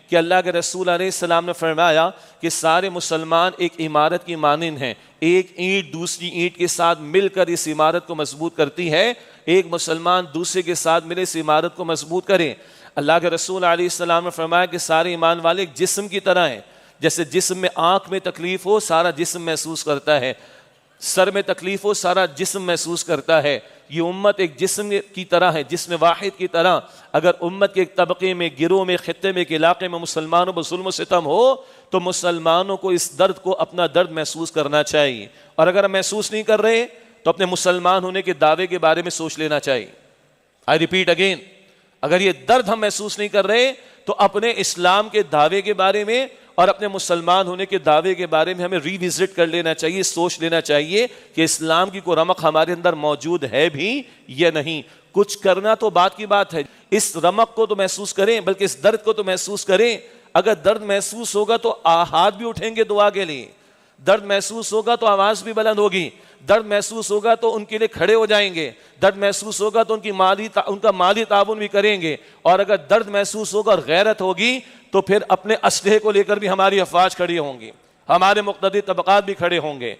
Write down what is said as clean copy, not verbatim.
کہ اللہ کے رسول علیہ السلام نے فرمایا کہ سارے مسلمان ایک عمارت کی مانند ہیں، ایک اینٹ دوسری اینٹ کے ساتھ مل کر اس عمارت کو مضبوط کرتی ہے، ایک مسلمان دوسرے کے ساتھ ملے اس عمارت کو مضبوط کریں۔ اللہ کے رسول علیہ السلام نے فرمایا کہ سارے ایمان والے ایک جسم کی طرح ہیں، جیسے جسم میں آنکھ میں تکلیف ہو سارا جسم محسوس کرتا ہے، سر میں تکلیف ہو سارا جسم محسوس کرتا ہے۔ یہ امت ایک جسم کی طرح ہے، جسم واحد کی طرح۔ اگر امت کے ایک طبقے میں، گروہ میں، خطے میں، ایک علاقے میں مسلمانوں پر ظلم و ستم ہو تو مسلمانوں کو اس درد کو اپنا درد محسوس کرنا چاہیے، اور اگر ہم محسوس نہیں کر رہے تو اپنے مسلمان ہونے کے دعوے کے بارے میں سوچ لینا چاہیے۔ آئی ریپیٹ اگین، اگر یہ درد ہم محسوس نہیں کر رہے تو اپنے اسلام کے دعوے کے بارے میں اور اپنے مسلمان ہونے کے دعوے کے بارے میں ہمیں ری وزٹ کر لینا چاہیے، سوچ لینا چاہیے کہ اسلام کی کوئی رمق ہمارے اندر موجود ہے بھی یا نہیں۔ کچھ کرنا تو بات کی بات ہے، اس رمق کو تو محسوس کریں، بلکہ اس درد کو تو محسوس کریں۔ اگر درد محسوس ہوگا تو ہاتھ بھی اٹھیں گے دعا کے لیے، درد محسوس ہوگا تو آواز بھی بلند ہوگی، درد محسوس ہوگا تو ان کے لیے کھڑے ہو جائیں گے، درد محسوس ہوگا تو ان کا مالی تعاون بھی کریں گے، اور اگر درد محسوس ہوگا اور غیرت ہوگی تو پھر اپنے اسلحے کو لے کر بھی ہماری افواج کھڑی ہوں گی، ہمارے مقتدی طبقات بھی کھڑے ہوں گے۔